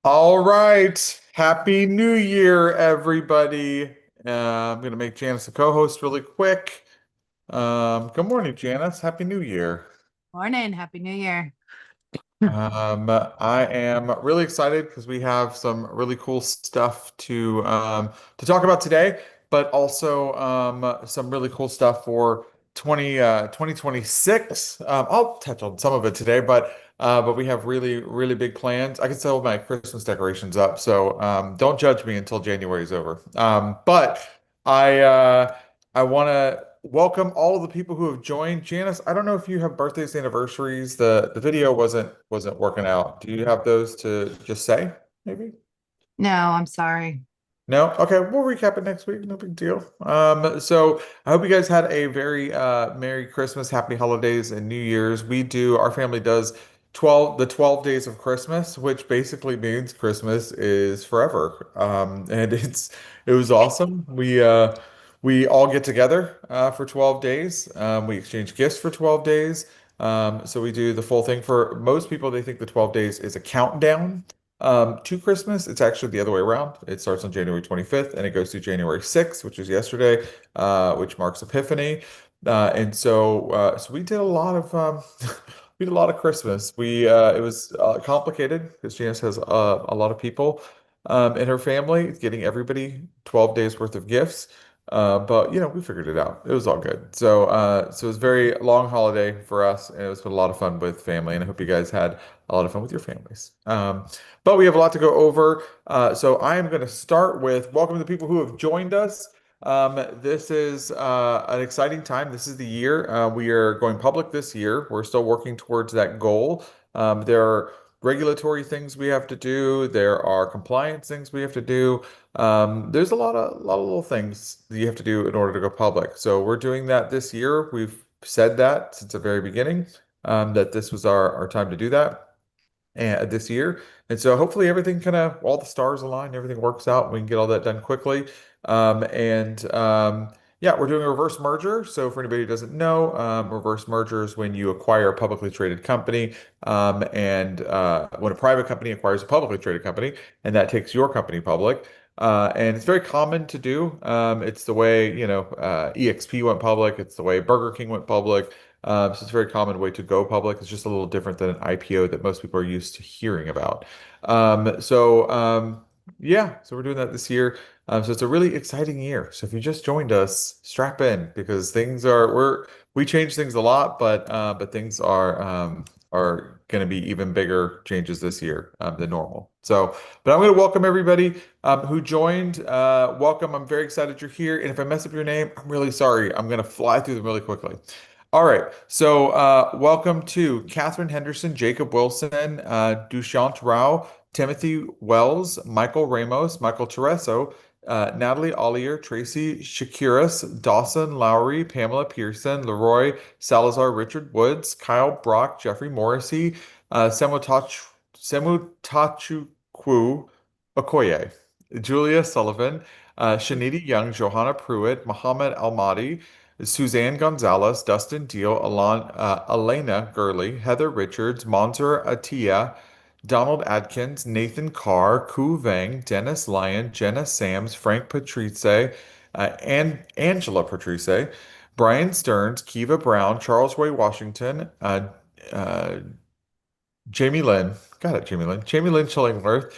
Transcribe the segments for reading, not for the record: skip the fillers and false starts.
All right. Happy New Year, everybody. I'm going to make Janice a co-host really quick. Good morning, Janice. Happy New Year. Morning. Happy New Year. I am really excited because we have some really cool stuff to talk about today, but also some really cool stuff for 2026. I'll touch on some of it today, but we have really big plans. I can sell my Christmas decorations up, so don't judge me until January is over. But I want to welcome all of the people who have joined. Janice, I don't know if you have birthdays, anniversaries. The video wasn't working out. Do you have those to just say, maybe? No, I'm sorry. No? Okay, we'll recap it next week. No big deal. So I hope you guys had a very Merry Christmas, Happy Holidays, and New Year's. Our family does 12 days of Christmas, which basically means Christmas is forever. And it was awesome. We all get together for 12 days. We exchange gifts for 12 days. So we do the full thing. For most people, they think the 12 days is a countdown to Christmas. It's actually the other way around. It starts on January 25th and it goes through January 6th, which is yesterday, which marks Epiphany. So we did a lot of we did a lot of Christmas. We It was complicated because Janice has a lot of people in her family, getting everybody 12 days worth of gifts. But we figured it out. It was all good. So it was a very long holiday for us, and it was a lot of fun with family. And I hope you guys had a lot of fun with your families. But we have a lot to go over. So I am going to start with welcome to the people who have joined us. This is an exciting time. This is the year. We are going public this year. We're still working towards that goal. There are regulatory things we have to do. There are compliance things we have to do. There's a lot of little things that you have to do in order to go public. So we're doing that this year. We've said that since the very beginning, that this was our time to do that and this year. And so hopefully everything all the stars align, everything works out, and we can get all that done quickly. Yeah, we're doing a reverse merger. So for anybody who doesn't know, reverse merger is when you acquire a publicly traded company, and when a private company acquires a publicly traded company, and that takes your company public. And it's very common to do. It's the way, EXP went public. It's the way Burger King went public. So it's a very common way to go public. It's just a little different than an IPO that most people are used to hearing about. Yeah, so we're doing that this year. So it's a really exciting year. So if you just joined us, strap in because we change things a lot, but things are going to be even bigger changes this year than normal. But I'm going to welcome everybody who joined. Welcome. I'm very excited you're here. And if I mess up your name, I'm really sorry. I'm going to fly through them really quickly. All right. So, welcome to Catherine Henderson, Jacob Wilson, Dushyant Rao, Timothy Wells, Michael Ramos, Michael Tereso, Natalie Ollier, Tracy Shakiris, Dawson Lowry, Pamela Pearson, Leroy Salazar, Richard Woods, Kyle Brock, Jeffrey Morrissey, Semutachukwu Okoye, Julia Sullivan, Shanita Young, Johanna Pruitt, Muhammad Almadi, Suzanne Gonzalez, Dustin Deal, Elena Gurley, Heather Richards, Monzer Atia, Donald Adkins, Nathan Carr, Ku Vang, Dennis Lyon, Jenna Sams, Frank Patrice, and Angela Patrice, Brian Stearns, Kiva Brown, Charles Ray Washington, uh, Jamie Lynn, got it, Jamie Lynn. Jamie Lynn Chillingworth,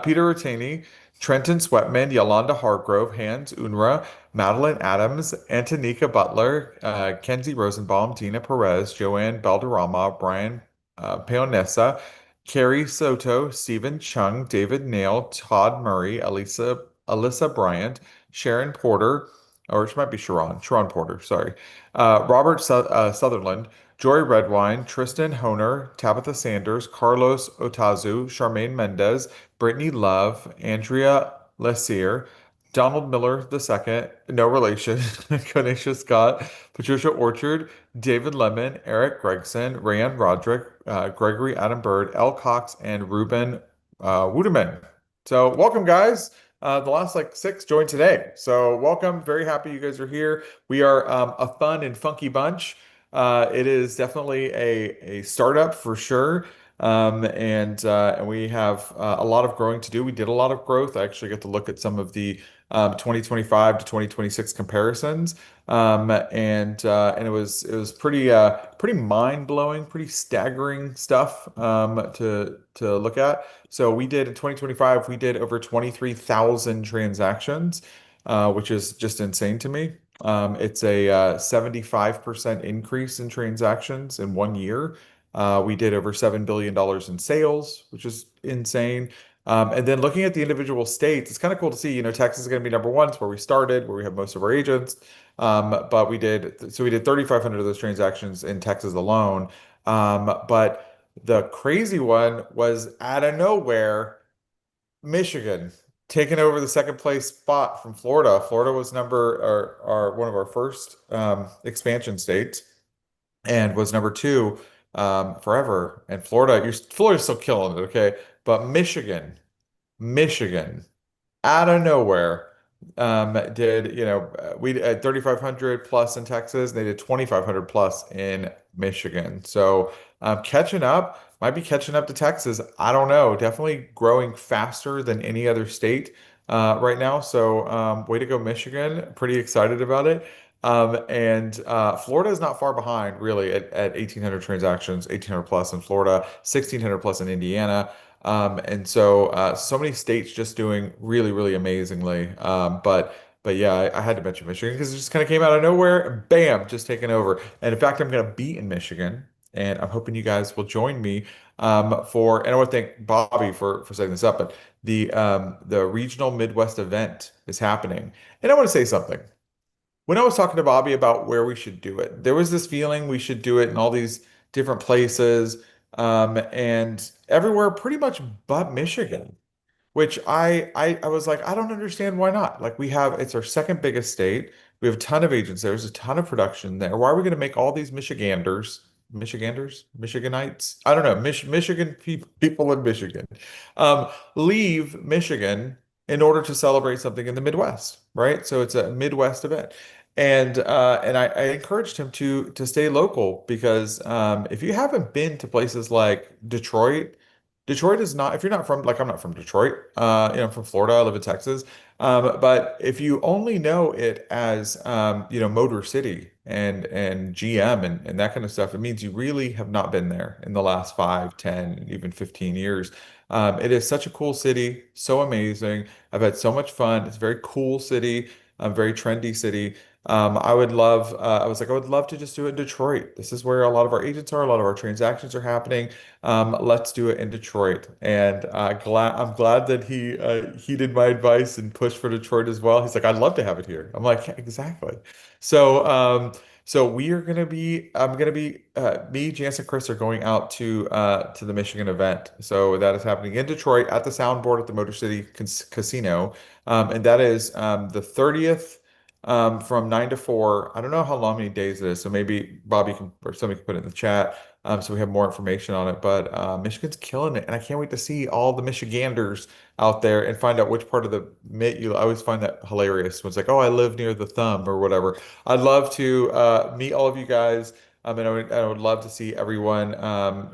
Peter Rataney, Trenton Sweatman, Yolanda Hargrove, Hans Unra, Madeline Adams, Antonika Butler, Kenzie Rosenbaum, Dina Perez, Joanne Balderrama, Brian Peonessa, Carrie Soto, Stephen Chung, David Nail, Todd Murray, Alyssa Bryant, Sharon Porter, or it might be Sharon Porter, sorry, Robert Sutherland, Joy Redwine, Tristan Honer, Tabitha Sanders, Carlos Otazu, Charmaine Mendez, Brittany Love, Andrea Lessier, Donald Miller II, no relation, Kanisha Scott, Patricia Orchard, David Lemon, Eric Gregson, Rayan Roderick, Gregory Adam Bird, L. Cox, and Ruben Wooderman. So welcome, guys. The last like six joined today. So welcome. Very happy you guys are here. We are a fun and funky bunch. It is definitely a startup for sure. And we have a lot of growing to do. We did a lot of growth. I actually get to look at some of the 2025 to 2026 comparisons. And it was pretty mind-blowing, pretty staggering stuff to look at. So we did in 2025, we did over 23,000 transactions, which is just insane to me. It's a 75% increase in transactions in 1 year. We did over $7 billion in sales, which is insane. And then looking at the individual states, it's kind of cool to see, Texas is going to be number one. It's where we started, where we have most of our agents. But we did 3,500 of those transactions in Texas alone. But the crazy one was out of nowhere, Michigan taking over the second place spot from Florida. Florida was one of our first expansion states and was number two forever. And Florida's still killing it, okay? But Michigan out of nowhere did we had 3,500 plus in Texas. They did 2,500 plus in Michigan. So catching up, might be catching up to Texas. I don't know. Definitely growing faster than any other state right now. So way to go, Michigan. Pretty excited about it. And Florida is not far behind, really, at 1,800 transactions, 1,800 plus in Florida, 1,600 plus in Indiana. So many states just doing really, really amazingly. But yeah, I had to mention Michigan because it just kind of came out of nowhere and bam, just taken over. And in fact, I'm going to be in Michigan, and I'm hoping you guys will join me and I want to thank Bobby for setting this up. But the regional Midwest event is happening, and I want to say something. When I was talking to Bobby about where we should do it, there was this feeling we should do it in all these different places, and everywhere pretty much but Michigan, which I was like, I don't understand why not. Like it's our second biggest state. We have a ton of agents there. There's a ton of production there. Why are we going to make all these Michiganites? I don't know, Michigan people in Michigan, um, leave Michigan in order to celebrate something in the Midwest, right? So it's a Midwest event. And I encouraged him to stay local because if you haven't been to places like Detroit, Detroit is not, if you're not from, like, I'm not from Detroit, I'm from Florida, I live in Texas. But if you only know it as, Motor City and GM and that kind of stuff, it means you really have not been there in the last 5, 10, even 15 years. It is such a cool city, so amazing. I've had so much fun. It's a very cool city, a very trendy city. I was like, I would love to just do it in Detroit. This is where a lot of our agents are, a lot of our transactions are happening. Let's do it in Detroit. And I'm glad that he heeded my advice and pushed for Detroit as well. He's like, I'd love to have it here. I'm like, "Yeah, exactly." So I'm gonna be me, Jance, and Chris are going out to the Michigan event. So that is happening in Detroit at the Soundboard at the Motor City Casino. And that is the 30th from 9 to 4. I don't know how long, many days it is, so maybe Bobby can or somebody can put it in the chat so we have more information on it. But Michigan's killing it, and I can't wait to see all the Michiganders out there and find out which part of the mid. I always find that hilarious. When it's like, oh, I live near the thumb or whatever. I'd love to meet all of you guys. And I would love to see everyone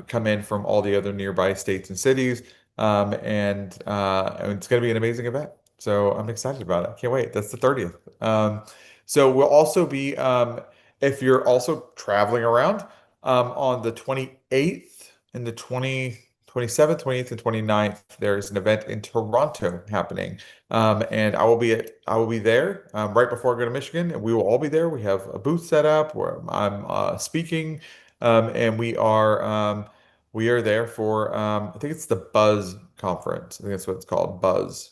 come in from all the other nearby states and cities. And it's going to be an amazing event. So I'm excited about it. I can't wait. That's the 30th. So we'll also be, if you're also traveling around, on the 28th and the 27th, 28th, and 29th, there's an event in Toronto happening. And I will be there right before I go to Michigan, and we will all be there. We have a booth set up where I'm speaking, and we are there for I think it's the Buzz conference. I think that's what it's called, Buzz.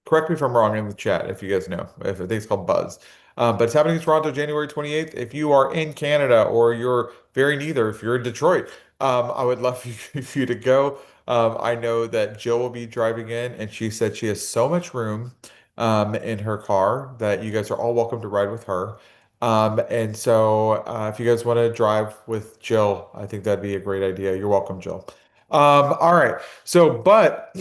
Correct me if I'm wrong in the chat if you guys know. If I think it's called Buzz. But it's happening in Toronto, January 28th. If you are in Canada or you're very neither, if you're in Detroit, I would love for you to go. I know that Jill will be driving in, and she said she has so much room in her car that you guys are all welcome to ride with her. And so if you guys want to drive with Jill, I think that'd be a great idea. You're welcome, Jill. All right. So, but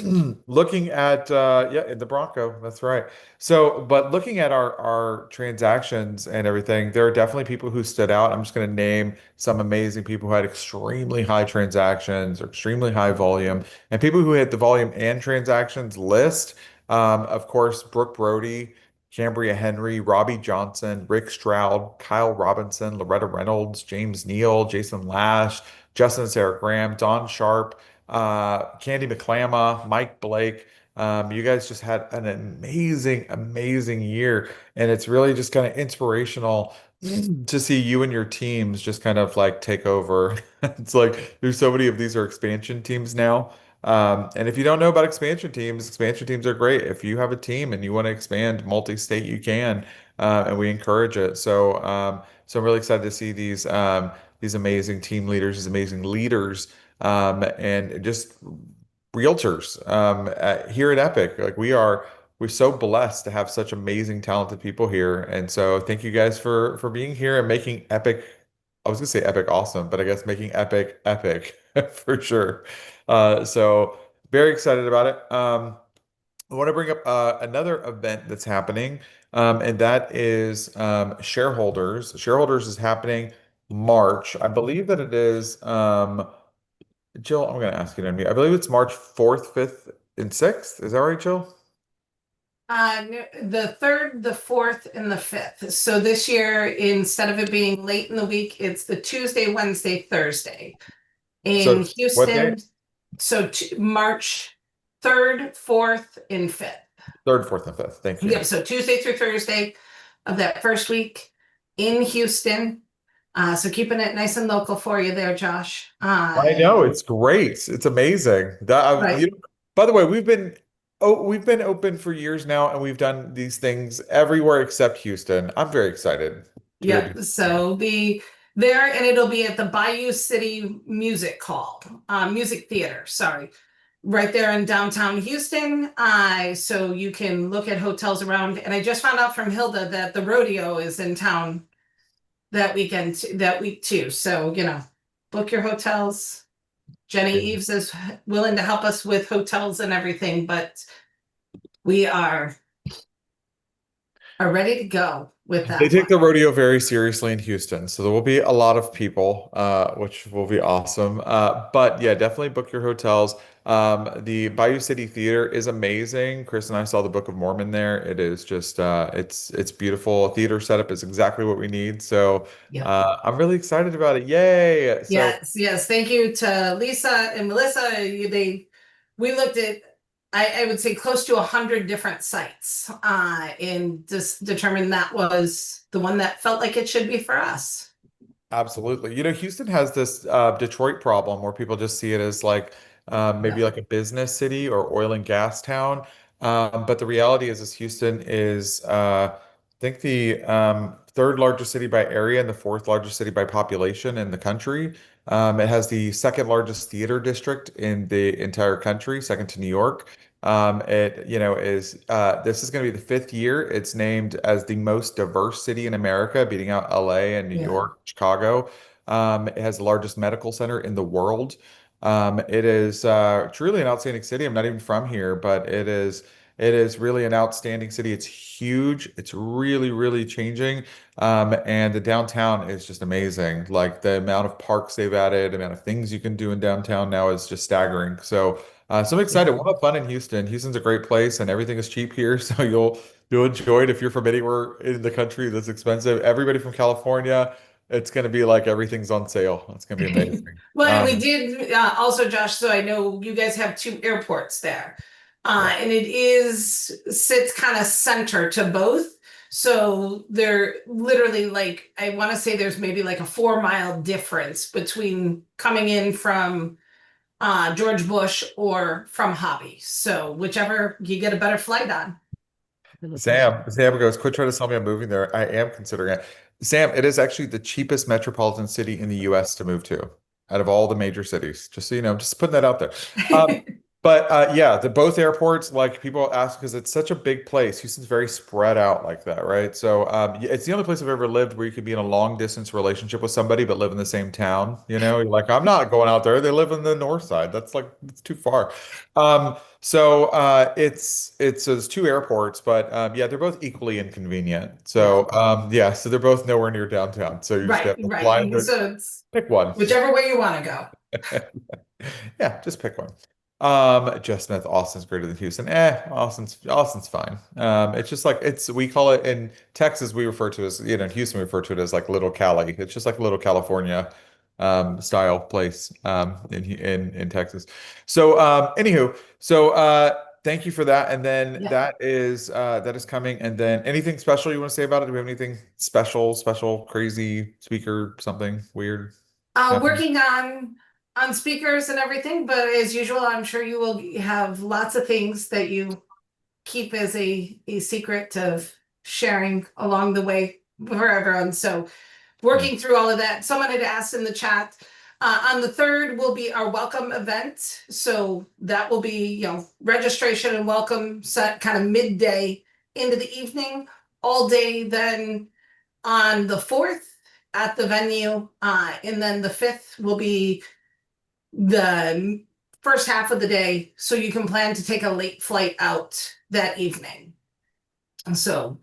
looking at yeah, in the Bronco, that's right. So, but looking at our transactions and everything, there are definitely people who stood out. I'm just going to name some amazing people who had extremely high transactions or extremely high volume, and people who hit the volume and transactions list. Of course, Brooke Brody, Cambria Henry, Robbie Johnson, Rick Stroud, Kyle Robinson, Loretta Reynolds, James Neal, Jason Lash, Justin and Sarah Graham, Don Sharp, Candy McClama, Mike Blake. You guys just had an amazing, amazing year. And it's really just kind of inspirational to see you and your teams just kind of like take over. It's like there's so many of these are expansion teams now. And if you don't know about expansion teams are great. If you have a team and you want to expand multi-state, you can, and we encourage it. So I'm really excited to see these amazing team leaders, these amazing leaders, and just realtors here at Epic. Like we're so blessed to have such amazing, talented people here. And so thank you guys for being here and making Epic. I was gonna say Epic awesome, but I guess making Epic epic for sure. So very excited about it. I want to bring up another event that's happening, and that is shareholders. Shareholders is happening March. I believe that it is. Jill, I'm going to ask you to unmute. I believe it's March 4th, 5th, and 6th. Is that right, Jill? The third, the fourth, and the fifth. So this year, instead of it being late in the week, it's the Tuesday, Wednesday, Thursday in So what day? Houston. So March 3rd, 4th, and 5th. 3rd, 4th, and 5th. Thank you. Yep, so Tuesday through Thursday of that first week in Houston. So keeping it nice and local for you there, Josh. I know it's great. It's amazing. Right. By the way, we've been open for years now, and we've done these things everywhere except Houston. I'm very excited to go Yeah, do. so there and it'll be at the Bayou City Music Theater, sorry. Right there in downtown Houston. So you can look at hotels around. And I just found out from Hilda that the rodeo is in town that week too. So, book your hotels. Jenny Eves is willing to help us with hotels and everything, but we are ready to go with They that take one. the rodeo very seriously in Houston, so there will be a lot of people, which will be awesome. But yeah, definitely book your hotels. The Bayou City Theater is amazing. Chris and I saw the Book of Mormon there. It is just, it's beautiful. A theater setup is exactly what we need. So Yep. I'm really excited about it. Yay! So Yes, yes. Thank you to Lisa and Melissa. We looked at, I would say close to 100 different sites, and just determined that was the one that felt like it should be for us. absolutely. Houston has this Detroit problem where people just see it as like maybe Yeah, like a business city or oil and gas town. But the reality is Houston is, I think, the third largest city by area and the fourth largest city by population in the country. It has the second largest theater district in the entire country, second to New York. This is going to be the fifth year. It's named as the most diverse city in America, beating out LA and New yeah, York, Chicago. It has the largest medical center in the world. It is truly an outstanding city. I'm not even from here, but it is really an outstanding city. It's huge. It's really, really changing. And the downtown is just amazing. Like the amount of parks they've added, the amount of things you can do in downtown now is just staggering. So I'm excited. yeah. We'll have fun in Houston. Houston's a great place, and everything is cheap here, so you'll enjoy it. If you're from anywhere in the country that's expensive, everybody from California, it's going to be like everything's on sale. It's going to be amazing. Well, and we did also, Josh, so I know you guys have two airports there. Yeah. And sits kind of center to both. So they're literally like, I want to say there's maybe like a 4 mile difference between coming in from George Bush or from Hobby. So whichever you get a better flight on. Sam goes, quit trying to sell me I'm moving there. I am considering it. Sam, it is actually the cheapest metropolitan city in the US to move to out of all the major cities. Just so you know, just putting that out there. Um, But yeah, the both airports, like people ask because it's such a big place. Houston's very spread out like that, right? So it's the only place I've ever lived where you could be in a long distance relationship with somebody but live in the same town. You know, you're like, I'm not going out there. They live in the north side. That's like it's too far. It's so there's two airports, but yeah, they're both equally inconvenient. Yeah. So yeah, so they're both nowhere near downtown. So you just Right, have to fly right. into So it's pick one. whichever way you want to go. Yeah, just pick one. Jeff Smith, Austin's greater than Houston. Austin's fine. It's just like it's we call it in Texas, we refer to as, in Houston, we refer to it as like Little Cali. It's just like Little California style place in Texas. So anywho, so thank you for that. And then Yeah. that is coming. And then anything special you want to say about it? Do we have anything special, crazy speaker, something weird happening? Working on speakers and everything, but as usual, I'm sure you will have lots of things that you keep as a secret of sharing along the way for everyone. So working through all of that. Someone had asked in the chat, on the 3rd will be our welcome event. So that will be, registration and welcome set kind of midday into the evening, all day then on the 4th at the venue. And then the 5th will be the first half of the day. So you can plan to take a late flight out that evening. And so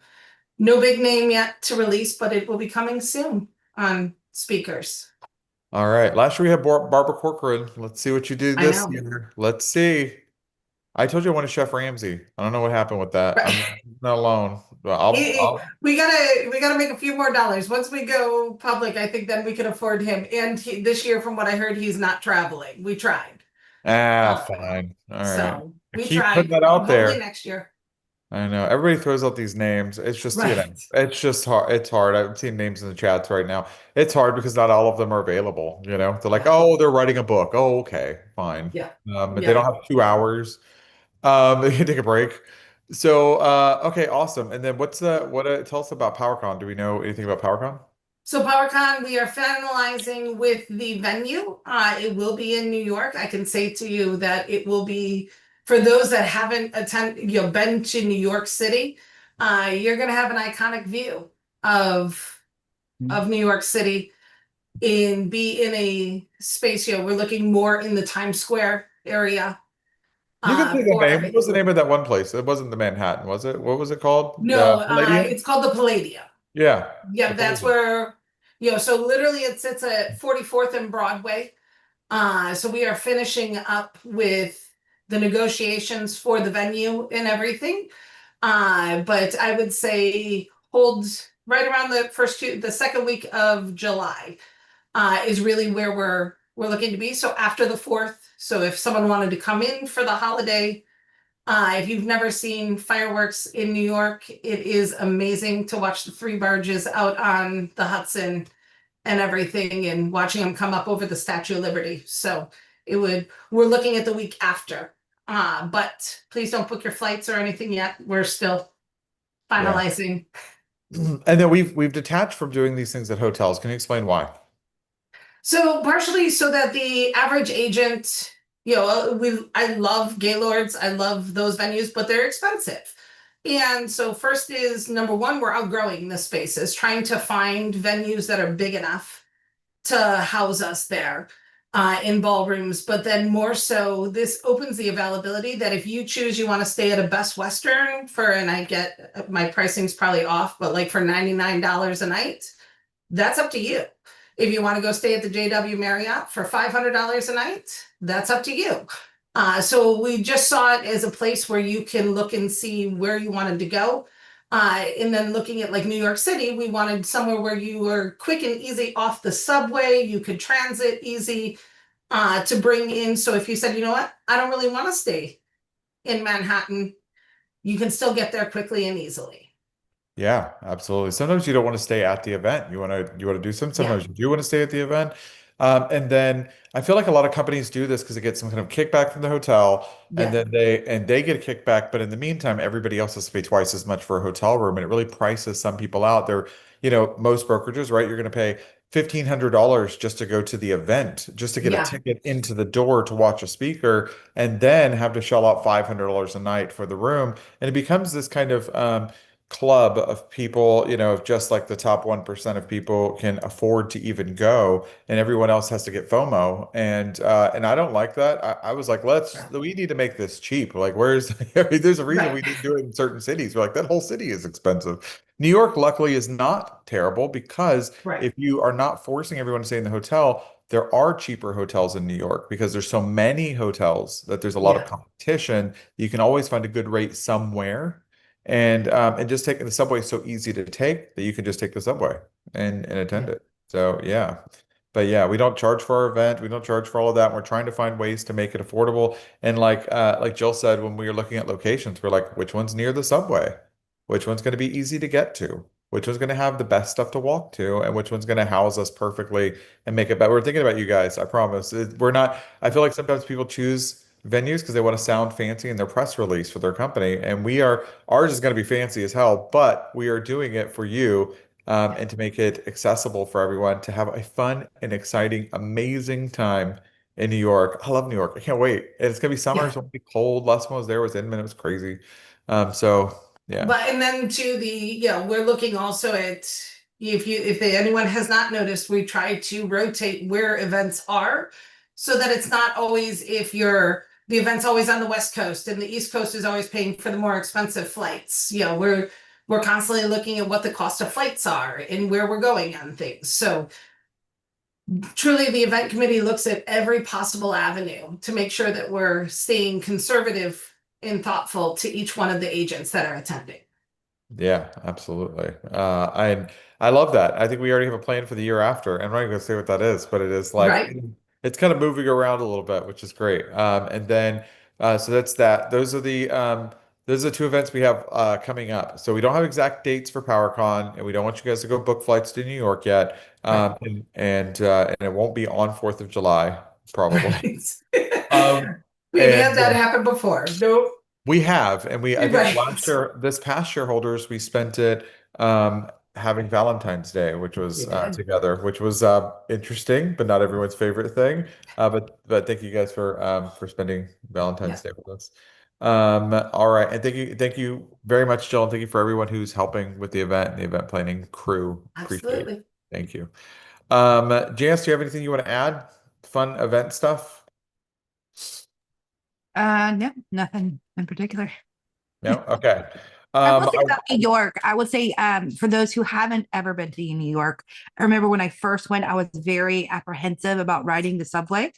no big name yet to release, but it will be coming soon on speakers. All right. Last year we had Barbara Corcoran. Let's see what you do I this know. year. Let's see. I told you I wanted Chef Ramsay. I don't know what happened with that. I'm Right. not alone. But I'll We gotta make a few more dollars. Once we go public, I think then we can afford him. And this year, from what I heard, he's not traveling. We tried. fine. All right. So I we keep putting tried. that out Hopefully there. next year. I know. Everybody throws out these names. It's just, Right. it's just hard. It's hard. I'm seeing names in the chats right now. It's hard because not all of them are available. They're like, Yeah. oh, they're writing a book. Oh, okay, fine. Yeah. They don't Yeah. have 2 hours. They can take a break. So, okay, awesome. And then tell us about PowerCon. Do we know anything about PowerCon? So PowerCon, we are finalizing with the venue. It will be in New York. I can say to you that it will be for those that haven't been to New York City. You're gonna have an iconic view of New York City be in a space. We're looking more in the Times Square area You can say the for name. What was everything. the name of that one place? It wasn't the Manhattan, was it? What was it called? The No, Palladium? it's called the Palladium. Yeah, Yeah, the that's Palladium. where, so literally it sits at 44th and Broadway. So we are finishing up with the negotiations for the venue and everything. But I would say hold right around the second week of July, is really where we're looking to be. So after the 4th, so if someone wanted to come in for the holiday, if you've never seen fireworks in New York, it is amazing to watch the three barges out on the Hudson and everything and watching them come up over the Statue of Liberty. So we're looking at the week after. But please don't book your flights or anything yet. We're still Yeah. finalizing. And then we've detached from doing these things at hotels. Can you explain why? So partially so that the average agent, I love Gaylords, I love those venues, but they're expensive. And so first is number one, we're outgrowing the spaces, trying to find venues that are big enough to house us there in ballrooms. But then more so, this opens the availability that if you choose you want to stay at a Best Western and I get my pricing's probably off, but like for $99 a night, that's up to you. If you want to go stay at the JW Marriott for $500 a night, that's up to you. So we just saw it as a place where you can look and see where you wanted to go. And then looking at like New York City, we wanted somewhere where you were quick and easy off the subway, you could transit easy to bring in. So if you said, you know what, I don't really want to stay in Manhattan, you can still get there quickly and easily. Yeah, absolutely. Sometimes you don't want to stay at the event. You want to do some. Yeah, Sometimes you do want to stay at the event. And then I feel like a lot of companies do this because they get some kind of kickback from the hotel, and yeah, then they get a kickback. But in the meantime, everybody else has to pay twice as much for a hotel room, and it really prices some people out. Most brokerages, right? You're going to pay $1,500 just to go to the event, just to get a Yeah, ticket into the door to watch a speaker, and then have to shell out $500 a night for the room. And it becomes this kind of club of people, of just like the top 1% of people can afford to even go, and everyone else has to get FOMO. And I don't like that. I was like, we need to make this cheap. Like, where's I mean, there's a reason right, we didn't do it in certain cities. We're like, that whole city is expensive. New York, luckily, is not terrible because right. if you are not forcing everyone to stay in the hotel, there are cheaper hotels in New York because there's so many hotels that there's a lot of Yeah, competition. You can always find a good rate somewhere. And just taking the subway is so easy to take that you can just take the subway and attend yeah. it. So yeah. But yeah, we don't charge for our event. We don't charge for all of that. We're trying to find ways to make it affordable. And like Jill said, when we were looking at locations, we're like, which one's near the subway? Which one's going to be easy to get to? Which one's going to have the best stuff to walk to? And which one's going to house us perfectly and make it better? We're thinking about you guys, I promise. We're not, I feel like sometimes people choose venues because they want to sound fancy in their press release for their company. And ours is going to be fancy as hell, but we are doing it for you, and to make it accessible for everyone to have a fun and exciting, amazing time in New York. I love New York. I can't wait. And it's gonna be summer, Yeah. so it'll be cold. Last time I was there was Inman. It was crazy. So yeah. But and then to the, we're looking also at, anyone has not noticed, we try to rotate where events are so that it's not always, if the event's always on the West Coast and the East Coast is always paying for the more expensive flights. We're constantly looking at what the cost of flights are and where we're going on things. So truly the event committee looks at every possible avenue to make sure that we're staying conservative and thoughtful to each one of the agents that are attending. Yeah, absolutely. I love that. I think we already have a plan for the year after. And I'm not going to say what that is, but it is like Right. it's kind of moving around a little bit, which is great. And then so that's that. Those are the two events we have coming up. So we don't have exact dates for PowerCon, and we don't want you guys to go book flights to New York yet. Right. And it won't be on 4th of July, probably. Right. Um, We've had and that happen before. Nope. we have, and I think Right. this past shareholders, we spent it having Valentine's Day, which We was did. together, which was interesting, but not everyone's favorite thing. But thank you guys for spending Yeah, Valentine's Day with us. All right, and thank you very much, Jill, and thank you for everyone who's helping with the event and the event planning crew. Appreciate it. absolutely. Thank you. Janice, do you have anything you want to add? Fun event stuff? No, nothing in particular. No? Okay. I will say I, about New York, I would say for those who haven't ever been to New York, I remember when I first went, I was very apprehensive about riding the subway.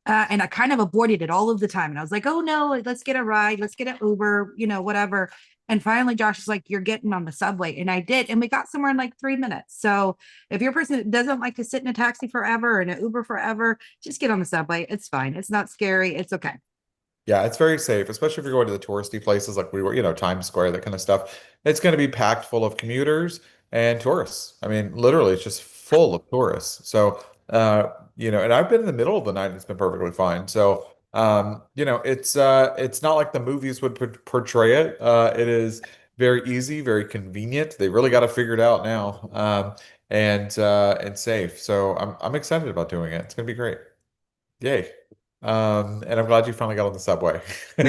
And I kind of avoided it all of the time. And I was like, oh no, let's get a ride, let's get an Uber, whatever. And finally, Josh is like, you're getting on the subway. And I did. And we got somewhere in like 3 minutes. So if you're a person that doesn't like to sit in a taxi forever or in an Uber forever, just get on the subway. It's fine. It's not scary. It's okay. Yeah, it's very safe, especially if you're going to the touristy places like we were, Times Square, that kind of stuff. It's going to be packed full of commuters and tourists. I mean, literally, it's just full of tourists. So, and I've been in the middle of the night and it's been perfectly fine. So, it's not like the movies would portray it. It is very easy, very convenient. They really got to figure it out now, and safe. So I'm excited about doing it. It's going to be great. Yay. And I'm glad you finally got on the subway. And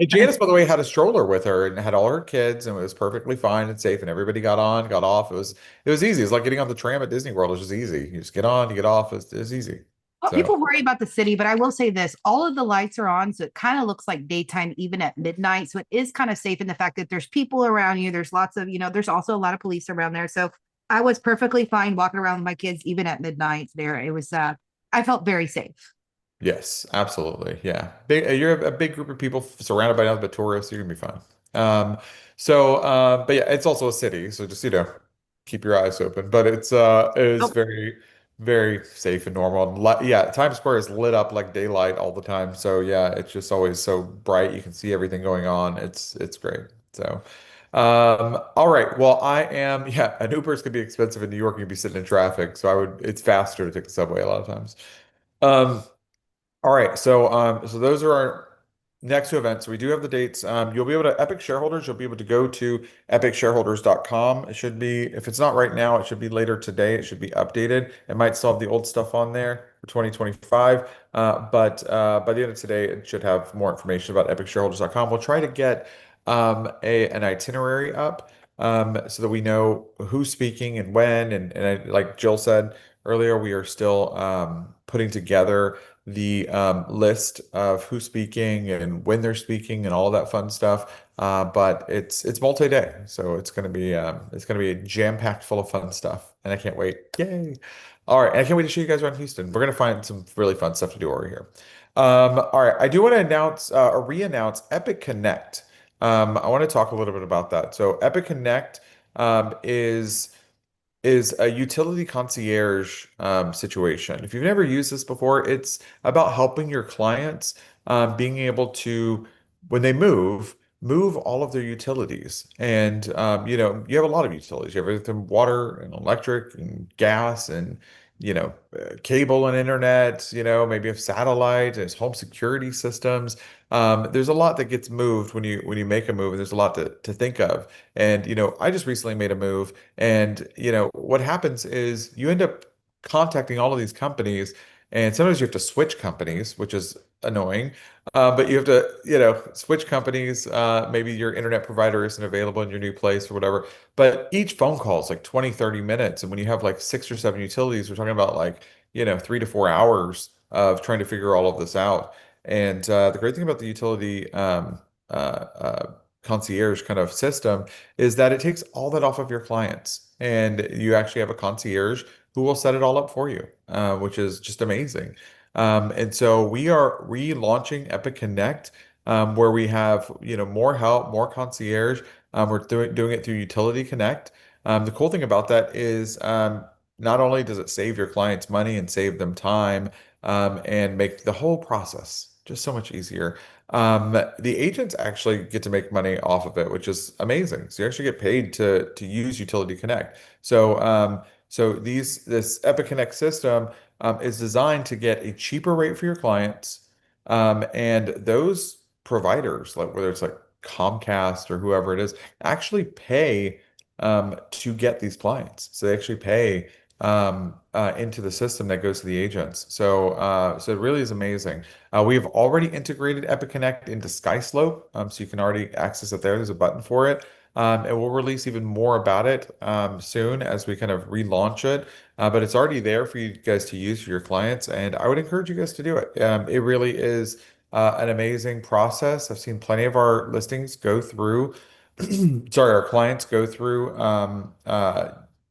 Janice, by the way, had a stroller with her and had all her kids, and it was perfectly fine and safe, and everybody got on, got off. It was easy. It's like getting on the tram at Disney World. It's just easy. You just get on, you get off. It's easy. Well, So people worry about the city, but I will say this, all of the lights are on, so it kind of looks like daytime even at midnight. So it is kind of safe in the fact that there's people around you. There's lots of, there's also a lot of police around there. So I was perfectly fine walking around with my kids even at midnight there. It was I felt very safe. yes, absolutely. Yeah. You're a big group of people surrounded by nothing but tourists. You're gonna be fine. But yeah, it's also a city, so just keep your eyes open. But it is Oh, very, very safe and normal. And yeah, Times Square is lit up like daylight all the time. So yeah, it's just always so bright. You can see everything going on. It's great. So all right. Well, yeah, an Uber is gonna be expensive in New York. You'd be sitting in traffic. So it's faster to take the subway a lot of times. Um, all right, so those are our next two events. So we do have the dates. You'll be able to, Epic shareholders, you'll be able to go to epicshareholders.com. It should be, if it's not right now, it should be later today. It should be updated. It might still have the old stuff on there for 2025. But by the end of today, it should have more information about epicshareholders.com. We'll try to get an itinerary up so that we know who's speaking and when. Like Jill said earlier, we are still putting together the list of who's speaking and when they're speaking and all that fun stuff. But it's multi-day, so it's gonna be a jam-packed full of fun stuff, and I can't wait. Yay! All right, and I can't wait to show you guys around Houston. We're gonna find some really fun stuff to do over here. All right, I do want to announce or re-announce Epic Connect. I want to talk a little bit about that. So Epic Connect is a utility concierge situation. If you've never used this before, it's about helping your clients being able to, when they move all of their utilities. And you have a lot of utilities. You have everything from water and electric and gas and cable and internet. Maybe you have satellite. There's home security systems. There's a lot that gets moved when you make a move, and there's a lot to think of. And I just recently made a move. And what happens is you end up contacting all of these companies, and sometimes you have to switch companies, which is annoying. But you have to, switch companies. Maybe your internet provider isn't available in your new place or whatever. But each phone call is like 20, 30 minutes. And when you have like six or seven utilities, we're talking about like, 3 to 4 hours of trying to figure all of this out. And the great thing about the utility uh, uh, concierge kind of system is that it takes all that off of your clients, and you actually have a concierge who will set it all up for you, which is just amazing. And so we are relaunching Epic Connect, where we have more help, more concierge. We're doing it through Utility Connect. The cool thing about that is not only does it save your clients money and save them time, and make the whole process just so much easier. The agents actually get to make money off of it, which is amazing. So you actually get paid to use Utility Connect. So this Epic Connect system is designed to get a cheaper rate for your clients, and those providers, like whether it's like Comcast or whoever it is, actually pay to get these clients. So they actually pay into the system that goes to the agents. So it really is amazing. We've already integrated Epic Connect into SkySlope, so you can already access it there. There's a button for it. And we'll release even more about it soon as we kind of relaunch it. But it's already there for you guys to use for your clients, and I would encourage you guys to do it. It really is an amazing process. I've seen plenty of our listings go through, sorry, our clients go through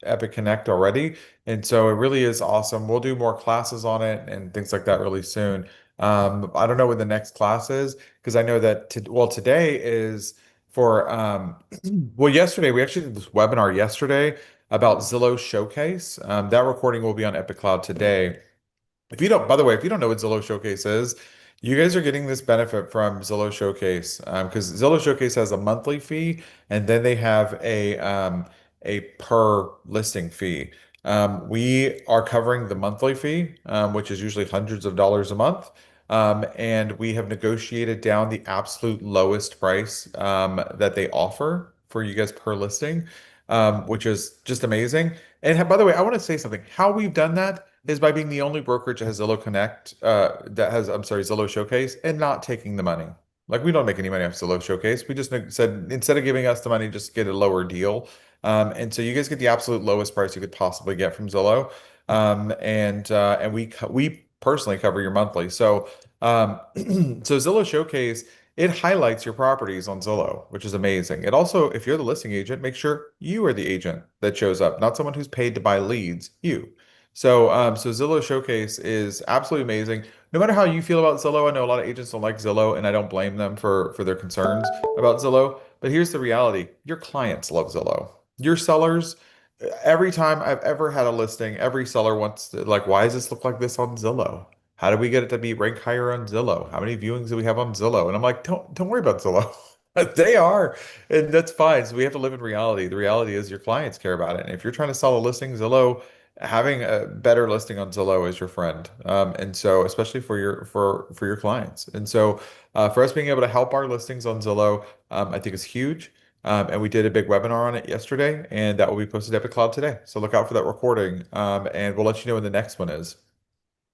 Epic Connect already. And so it really is awesome. We'll do more classes on it and things like that really soon. I don't know when the next class is because I know that today is for well, yesterday we actually did this webinar yesterday about Zillow Showcase. That recording will be on Epic Cloud today. If you don't, by the way, if you don't know what Zillow Showcase is, you guys are getting this benefit from Zillow Showcase because Zillow Showcase has a monthly fee, and then they have a per listing fee. We are covering the monthly fee, which is usually hundreds of dollars a month. And we have negotiated down the absolute lowest price that they offer for you guys per listing, which is just amazing. And by the way, I want to say something. How we've done that is by being the only brokerage that has Zillow Connect, I'm sorry, Zillow Showcase, and not taking the money. Like we don't make any money off Zillow Showcase. We just said instead of giving us the money, just get a lower deal. And so you guys get the absolute lowest price you could possibly get from Zillow. And we personally cover your monthly. So so Zillow Showcase, it highlights your properties on Zillow, which is amazing. It also, if you're the listing agent, make sure you are the agent that shows up, not someone who's paid to buy leads, you. So Zillow Showcase is absolutely amazing. No matter how you feel about Zillow, I know a lot of agents don't like Zillow, and I don't blame them for their concerns about Zillow. But here's the reality: your clients love Zillow. Your sellers, every time I've ever had a listing, every seller wants to, like, why does this look like this on Zillow? How do we get it to be ranked higher on Zillow? How many viewings do we have on Zillow? And I'm like, don't worry about Zillow. They are, and that's fine. So we have to live in reality. The reality is your clients care about it. And if you're trying to sell a listing, Zillow having a better listing on Zillow is your friend. And so especially for your clients. And so for us being able to help our listings on Zillow, I think is huge. And we did a big webinar on it yesterday, and that will be posted to Epic Cloud today. So look out for that recording. And we'll let you know when the next one is.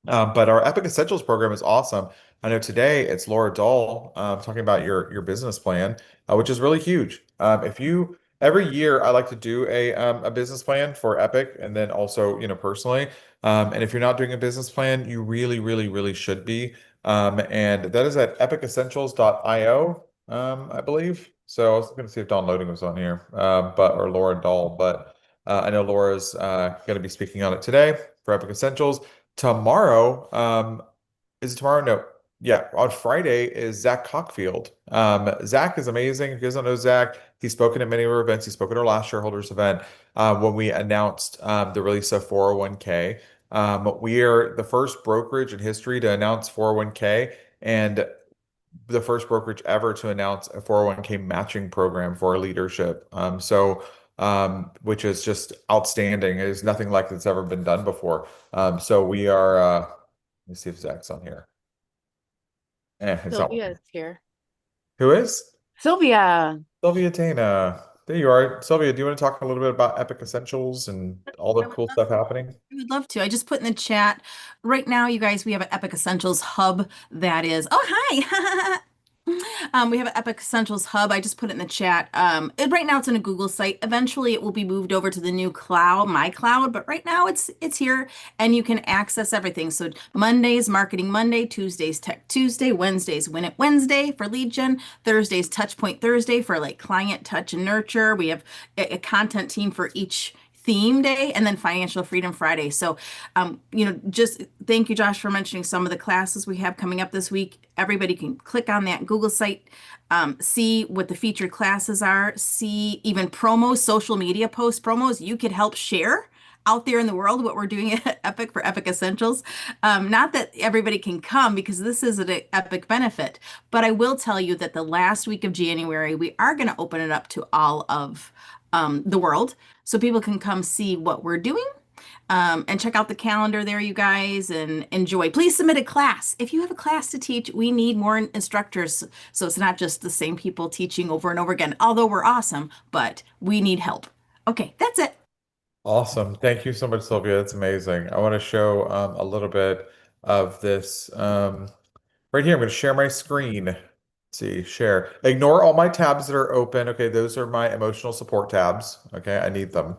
But our Epic Essentials program is awesome. I know today it's Laura Dahl talking about your business plan, which is really huge. If you every year I like to do a business plan for Epic, and then also personally. And if you're not doing a business plan, you really really really should be. And that is at epicessentials.io, I believe. So I was going to see if Don Loading was on here, but or Laura Dahl, but I know Laura's going to be speaking on it today for Epic Essentials. Tomorrow, is it tomorrow? No. Yeah, on Friday is Zach Cockfield. Zach is amazing. If you guys don't know Zach, he's spoken at many of our events. He spoke at our last shareholders event when we announced the release of 401k. We are the first brokerage in history to announce 401k and the first brokerage ever to announce a 401k matching program for our leadership. Which is just outstanding. There's nothing like that's ever been done before. So we are, let me see if Zach's on here. It's not. Sylvia is here. Who is? Sylvia. Sylvia Tana. There you are. Sylvia, do you want to talk a little bit about Epic Essentials and all the I would cool love stuff happening? I would love to. I just put in the chat right now, you guys, we have an Epic Essentials hub that is, oh, hi. We have an Epic Essentials hub. I just put it in the chat. Right now it's in a Google site. Eventually it will be moved over to the new cloud, my cloud, but right now it's here and you can access everything. So Mondays, Marketing Monday, Tuesdays, Tech Tuesday, Wednesdays, Win It Wednesday for lead gen, Thursdays, Touch Point Thursday for like client touch and nurture. We have a content team for each theme day, and then Financial Freedom Friday. So, just thank you, Josh, for mentioning some of the classes we have coming up this week. Everybody can click on that Google site, see what the featured classes are, see even promos, social media post promos you could help share out there in the world what we're doing at Epic for Epic Essentials. Not that everybody can come because this is an Epic benefit, but I will tell you that the last week of January, we are going to open it up to all of the world so people can come see what we're doing and check out the calendar there, you guys, and enjoy. Please submit a class. If you have a class to teach, we need more instructors. So it's not just the same people teaching over and over again, although we're awesome, but we need help. Okay, that's it. Awesome. Thank you so much, Sylvia. That's amazing. I want to show a little bit of this right here. I'm going to share my screen. Let's see, share. Ignore all my tabs that are open. Okay, those are my emotional support tabs. Okay, I need them.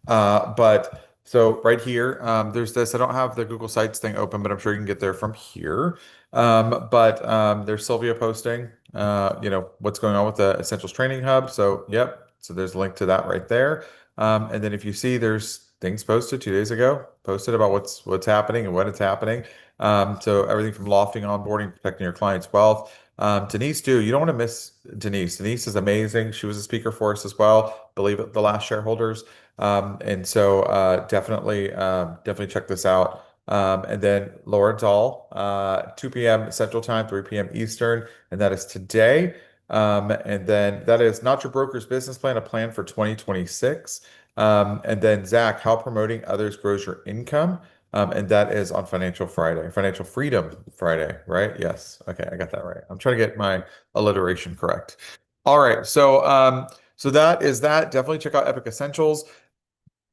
But so right here, there's this. I don't have the Google Sites thing open, but I'm sure you can get there from here. But there's Sylvia posting, what's going on with the Essentials Training Hub. So, yep. So there's a link to that right there. And then if you see, there's things posted 2 days ago, posted about what's happening and when it's happening. So everything from lofting, onboarding, protecting your client's wealth. Denise, too. You don't want to miss Denise. Denise is amazing. She was a speaker for us as well. Believe it, the last shareholders. And so definitely check this out. And then Laura Dahl, 2 p.m. Central Time, 3 p.m. Eastern, and that is today. And then that is Not Your Broker's Business Plan, a plan for 2026. And then Zach, how promoting others grows your income. And that is on Financial Freedom Friday, right? Yes. Okay, I got that right. I'm trying to get my alliteration correct. All right. So that is that. Definitely check out Epic Essentials.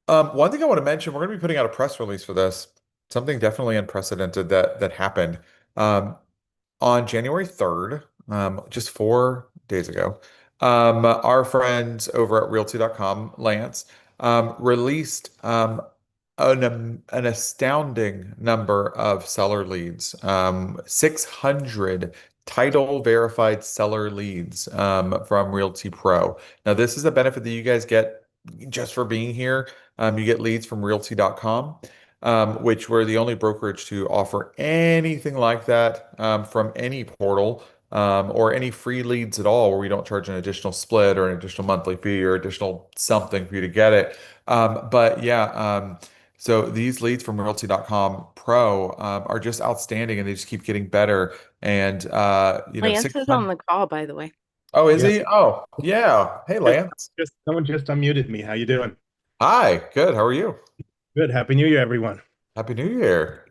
One thing I want to mention, we're going to be putting out a press release for this. Something definitely unprecedented that happened. On January 3rd, just 4 days ago, our friends over at Realty.com, Lance, released an astounding number of seller leads, 600 title verified seller leads from Realty Pro. Now, this is a benefit that you guys get just for being here. You get leads from Realty.com, which we're the only brokerage to offer anything like that from any portal or any free leads at all, where we don't charge an additional split or an additional monthly fee or additional something for you to get it. But yeah, so these leads from Realty.com Pro are just outstanding, and they just keep getting better. And Lance is 600. on the call, by the way. Oh, is Yeah. he? Oh, yeah. Hey, Lance. Someone just unmuted me. How you doing? Hi. Good. How are you? Good. Happy New Year, everyone. Happy New Year.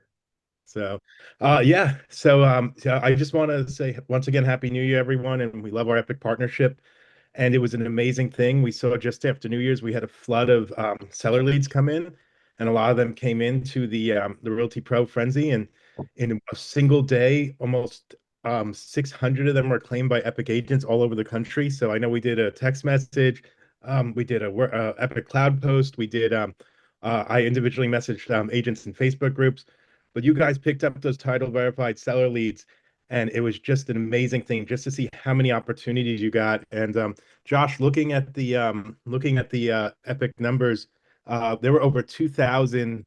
So, yeah. So I just want to say once again, Happy New Year, everyone, and we love our Epic partnership. And it was an amazing thing. We saw just after New Year's, we had a flood of seller leads come in, and a lot of them came into the Realty Pro Frenzy, and in a single day, almost 600 of them were claimed by Epic agents all over the country. So I know we did a text message, we did a Epic Cloud post, we did I individually messaged agents in Facebook groups, but you guys picked up those title verified seller leads, and it was just an amazing thing just to see how many opportunities you got. And Josh, looking at the Epic numbers, there were over 2,000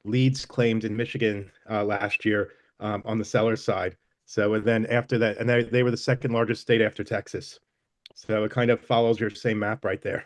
leads claimed in Michigan last year on the seller side. So and then after that, and they were the second largest state after Texas. So it kind of follows your same map right there.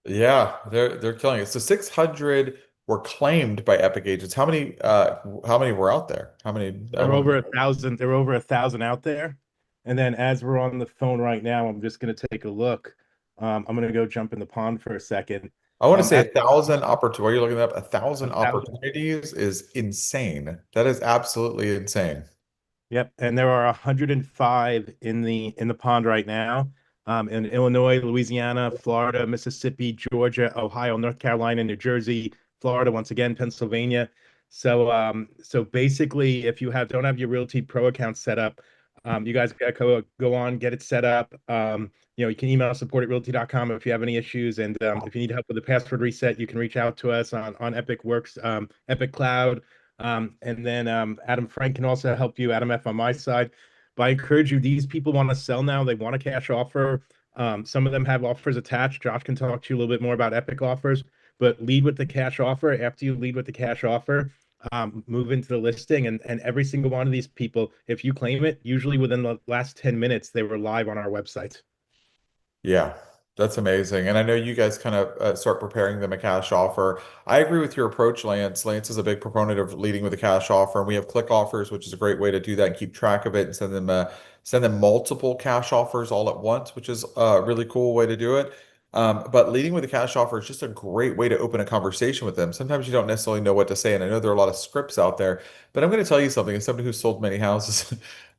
Yeah, they're killing it. So 600 were claimed by Epic agents. How many were out there? How many I There were want over 1,000. There were over 1,000 out there. And then as we're on the phone right now, I'm just going to take a look. I'm going to go jump in the pond for a second. I want to say At 1,000 opportunities. While you're looking up, 1,000 1,000. opportunities is insane. That is absolutely insane. Yep, and there are 105 in the pond right now. In Illinois, Louisiana, Florida, Mississippi, Georgia, Ohio, North Carolina, New Jersey, Florida, once again, Pennsylvania. So basically, if you don't have your Realty Pro account set up, you guys gotta go on, get it set up. You can email support@realty.com if you have any issues, and if you need help with the password reset, you can reach out to us on Epic Works, Epic Cloud. And then Adam Frank can also help you, Adam F on my side. But I encourage you, these people want to sell now. They want a cash offer. Some of them have offers attached. Josh can talk to you a little bit more about Epic offers, but lead with the cash offer. After you lead with the cash offer, move into the listing. And every single one of these people, if you claim it, usually within the last 10 minutes, they were live on our website. Yeah, that's amazing. And I know you guys kind of start preparing them a cash offer. I agree with your approach, Lance. Lance is a big proponent of leading with a cash offer, and we have click offers, which is a great way to do that and keep track of it and send them multiple cash offers all at once, which is a really cool way to do it. But leading with a cash offer is just a great way to open a conversation with them. Sometimes you don't necessarily know what to say, and I know there are a lot of scripts out there, but I'm going to tell you something. As somebody who's sold many houses,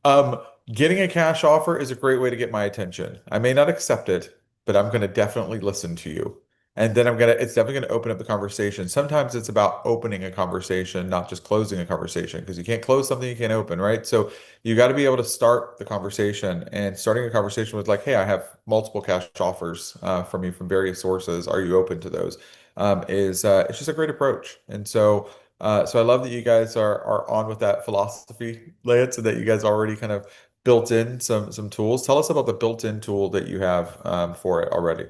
um, getting a cash offer is a great way to get my attention. I may not accept it, but I'm going to definitely listen to you. And then it's definitely going to open up the conversation. Sometimes it's about opening a conversation, not just closing a conversation, because you can't close something you can't open, right? So you got to be able to start the conversation, and starting a conversation with like, hey, I have multiple cash offers from you from various sources. Are you open to those? It's just a great approach. And so I love that you guys are on with that philosophy, Lance, and that you guys already kind of built in some tools. Tell us about the built-in tool that you have for it already.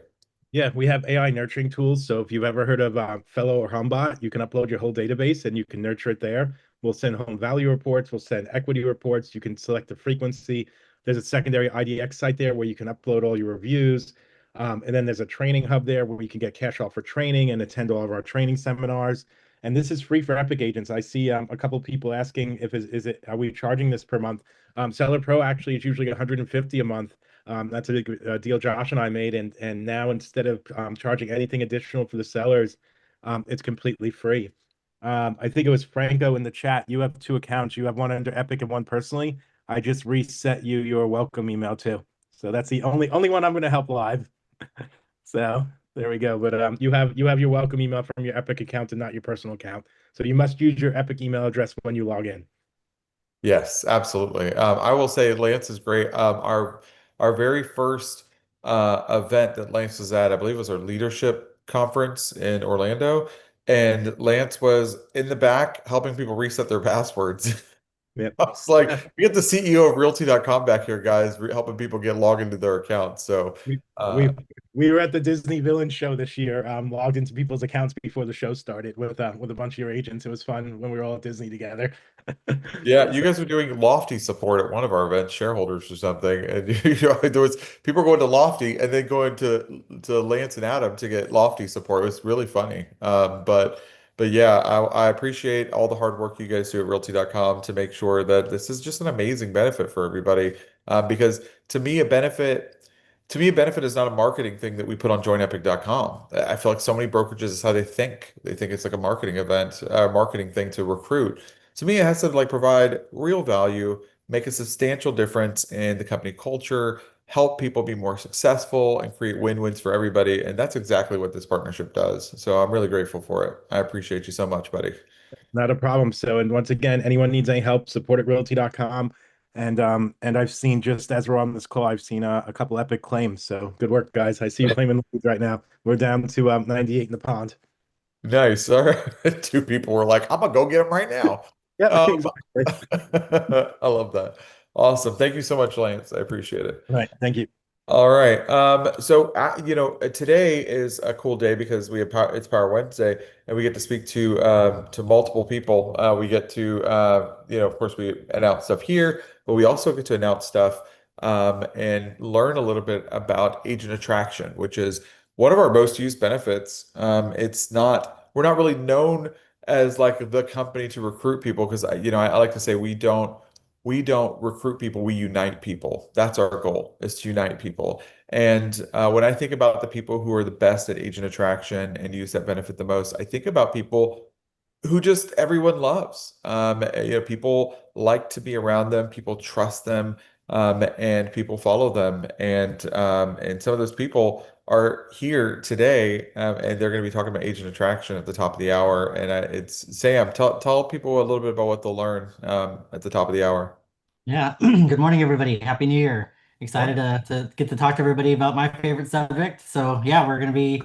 Yeah, we have AI nurturing tools. So if you've ever heard of Fellow or HomeBot, you can upload your whole database and you can nurture it there. We'll send home value reports. We'll send equity reports. You can select the frequency. There's a secondary IDX site there where you can upload all your reviews. And then there's a training hub there where you can get cash offer training and attend all of our training seminars. And this is free for Epic agents. I see a couple people asking if are we charging this per month? Seller Pro actually is usually 150 a month. That's a big deal Josh and I made, and now instead of charging anything additional for the sellers, it's completely free. I think it was Franco in the chat. You have two accounts. You have one under Epic and one personally. I just reset you your welcome email too. So that's the only one I'm going to help live. So there we go. But you have your welcome email from your Epic account and not your personal account. So you must use your Epic email address when you log in. Yes, absolutely. I will say Lance is great. Our very first event that Lance was at, I believe, was our leadership conference in Orlando, and Lance was in the back helping people reset their passwords. Yep. I was like, we get the CEO of Realty.com back here, guys, helping people get logged into their accounts. So, We we were at the Disney Villain show this year, logged into people's accounts before the show started with a bunch of your agents. It was fun when we were all at Disney together. yeah, you guys were doing Lofty support at one of our events, shareholders or something, and there was people going to Lofty and then going to Lance and Adam to get Lofty support. It was really funny. But yeah, I appreciate all the hard work you guys do at Realty.com to make sure that this is just an amazing benefit for everybody. Because to me, a benefit to me, a benefit is not a marketing thing that we put on joinepic.com. I feel like so many brokerages is how they think. They think it's like a marketing event, marketing thing to recruit. To me, it has to like provide real value, make a substantial difference in the company culture, help people be more successful, and create win-wins for everybody. And that's exactly what this partnership does. So I'm really grateful for it. I appreciate you so much, buddy. Not a problem. So, and once again, anyone needs any help, support at realty.com. And I've seen, just as we're on this call, I've seen a couple epic claims. So good work, guys. I see you claiming leads right now. We're down to 98 in the pond. Nice. All right. Two people were like, I'm gonna go get them right now. Yeah, Um, exactly. I love that. Awesome. Thank you so much, Lance. I appreciate it. Right. Thank you. All right. Today is a cool day because it's Power Wednesday, and we get to speak to multiple people. We get to of course, we announce stuff here, but we also get to announce stuff and learn a little bit about agent attraction, which is one of our most used benefits. We're not really known as like the company to recruit people because I like to say we don't recruit people, we unite people. That's our goal, is to unite people. And when I think about the people who are the best at agent attraction and use that benefit the most, I think about people who just everyone loves. People like to be around them, people trust them, and people follow them. And some of those people are here today, and they're going to be talking about agent attraction at the top of the hour. And it's Sam. Tell people a little bit about what they'll learn at the top of the hour. Yeah. Good morning, everybody. Happy New Year. Morning. Excited to get to talk to everybody about my favorite subject. So, yeah, we're going to be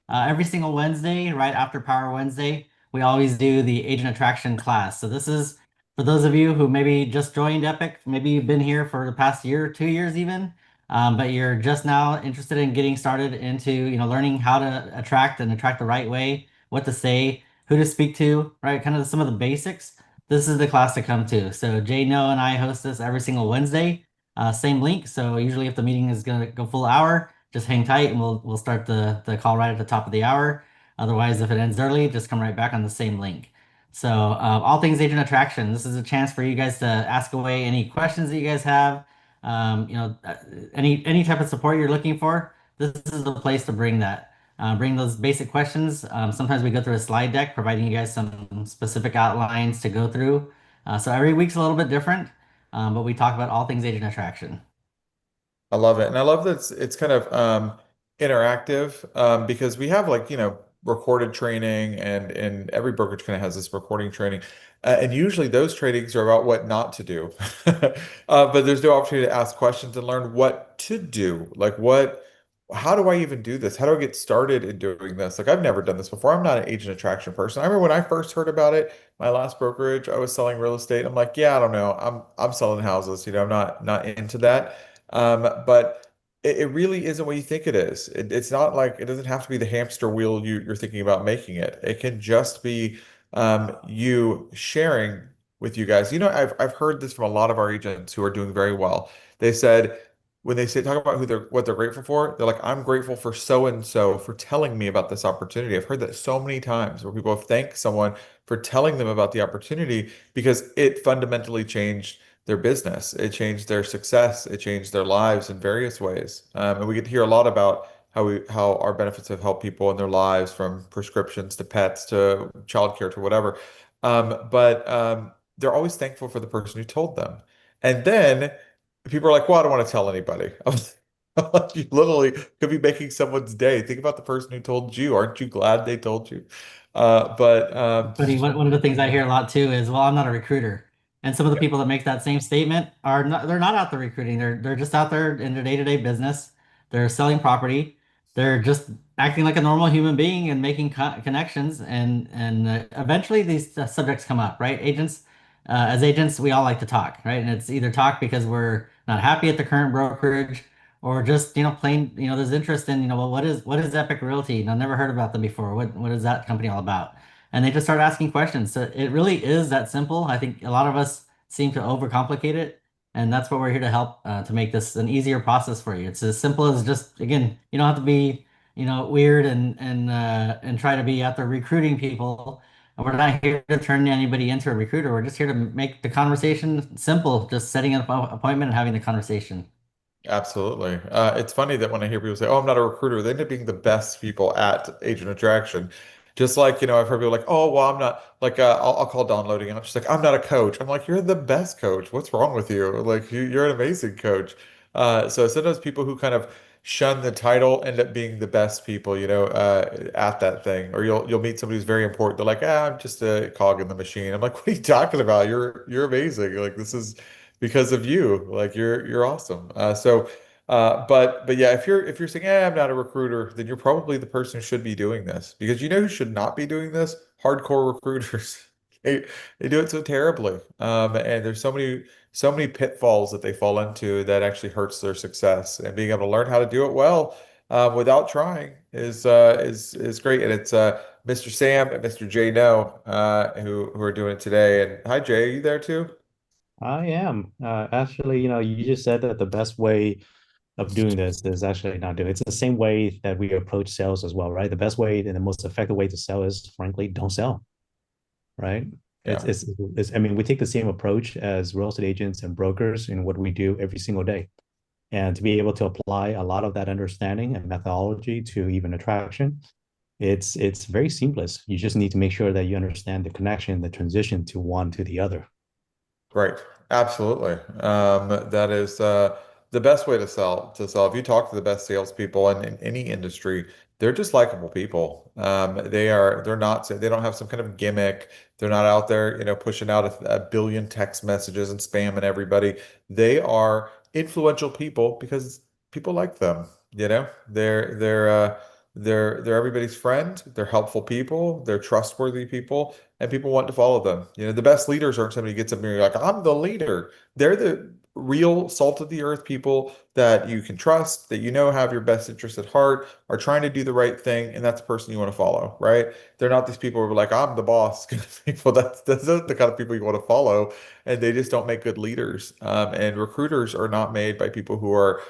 every single Wednesday, right after Power Wednesday, we always do the agent attraction class. So this is for those of you who maybe just joined Epic, maybe you've been here for the past year, 2 years even, but you're just now interested in getting started into, learning how to attract and attract the right way, what to say, who to speak to, right? Kind of some of the basics. This is the class to come to. So Jay, No, and I host this every single Wednesday. Same link. So usually if the meeting is going to go full hour, just hang tight and we'll start the call right at the top of the hour. Otherwise, if it ends early, just come right back on the same link. So all things agent attraction. This is a chance for you guys to ask away any questions that you guys have. Any type of support you're looking for. This is the place to bring that. Bring those basic questions. Sometimes we go through a slide deck, providing you guys some specific outlines to go through. So every week's a little bit different, but we talk about all things agent attraction. I love it. And I love that it's kind of interactive because we have like, recorded training and every brokerage kind of has this recording training. And usually those trainings are about what not to do. But there's no opportunity to ask questions and learn what to do. Like how do I even do this? How do I get started in doing this? Like I've never done this before. I'm not an agent attraction person. I remember when I first heard about it, my last brokerage, I was selling real estate. I'm like, yeah, I don't know. I'm selling houses, I'm not into that. But it really isn't what you think it is. It's not like it doesn't have to be the hamster wheel you're thinking about making it. It can just be you sharing with you guys. I've heard this from a lot of our agents who are doing very well. They said when they say talk about what they're grateful for, they're like, I'm grateful for so and so for telling me about this opportunity. I've heard that so many times where people have thanked someone for telling them about the opportunity because it fundamentally changed their business. It changed their success. It changed their lives in various ways. And we get to hear a lot about how our benefits have helped people in their lives, from prescriptions to pets to childcare to whatever. But they're always thankful for the person who told them. And then people are like, "Well, I don't want to tell anybody." Like, you literally could be making someone's day. Think about the person who told you. Aren't you glad they told you? Funny, one of the things I hear a lot too is, well, I'm not a recruiter. And some of the people that make that same statement are not, they're not out there recruiting. They're just out there in their day-to-day business. They're selling property. They're just acting like a normal human being and making connections. And eventually these subjects come up, right? As agents, we all like to talk, right? And it's either talk because we're not happy at the current brokerage, or just plain there's interest in well, what is Epic Realty? I've never heard about them before. What is that company all about? And they just start asking questions. So it really is that simple. I think a lot of us seem to overcomplicate it, and that's what we're here to help, to make this an easier process for you. It's as simple as, just, again, you don't have to be weird and try to be out there recruiting people. We're not here to turn anybody into a recruiter. We're just here to make the conversation simple, just setting up an appointment and having the conversation. Absolutely. It's funny that when I hear people say, "Oh, I'm not a recruiter," they end up being the best people at agent attraction. Just like, I've heard people like, "Oh, well, I'm not like I'll call Don Loading and I'm just like, I'm not a coach." I'm like, "You're the best coach. What's wrong with you? Like, you're an amazing coach." So sometimes people who kind of shun the title end up being the best people, at that thing. Or you'll meet somebody who's very important. They're like, I'm just a cog in the machine. I'm like, "What are you talking about? You're amazing. Like, this is because of you. Like you're awesome." But yeah, if you're saying, I'm not a recruiter, then you're probably the person who should be doing this because you know who should not be doing this? Hardcore recruiters. They do it so terribly. And there's so many pitfalls that they fall into that actually hurts their success. And being able to learn how to do it well without trying is great. And it's Mr. Sam and Mr. Jay No who are doing it today. And hi Jay, are you there too? I am. Actually, you just said that the best way of doing this is actually not doing it. It's the same way that we approach sales as well, right? The best way and the most effective way to sell is, frankly, don't sell, right? It's, Yeah. it's, it's, I mean, we take the same approach as real estate agents and brokers in what we do every single day. And to be able to apply a lot of that understanding and methodology to even attraction, it's very seamless. You just need to make sure that you understand the connection, the transition to one to the other. Right. Absolutely. That is the best way to sell. If you talk to the best salespeople in any industry, they're just likable people. They don't have some kind of gimmick. They're not out there, pushing out a billion text messages and spamming everybody. They are influential people because people like them. They're everybody's friend. They're helpful people. They're trustworthy people and people want to follow them. The best leaders aren't somebody who gets up and you're like, I'm the leader. They're the real salt of the earth people that you can trust, that have your best interest at heart, are trying to do the right thing, and that's the person you want to follow, right? They're not these people who are like, I'm the boss kind of people. That's not the kind of people you want to follow, and they just don't make good leaders. And recruiters are not made by people who are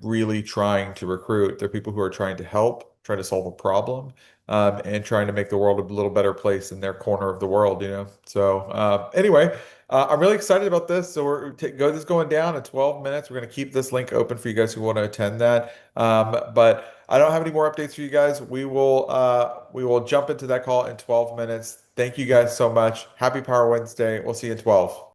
really trying to recruit. They're people who are trying to help, trying to solve a problem and trying to make the world a little better place in their corner of the world. So anyway, I'm really excited about this. So this is going down in 12 minutes. We're going to keep this link open for you guys who want to attend that. But I don't have any more updates for you guys. We will jump into that call in 12 minutes. Thank you guys so much. Happy Power Wednesday. We'll see you in 12.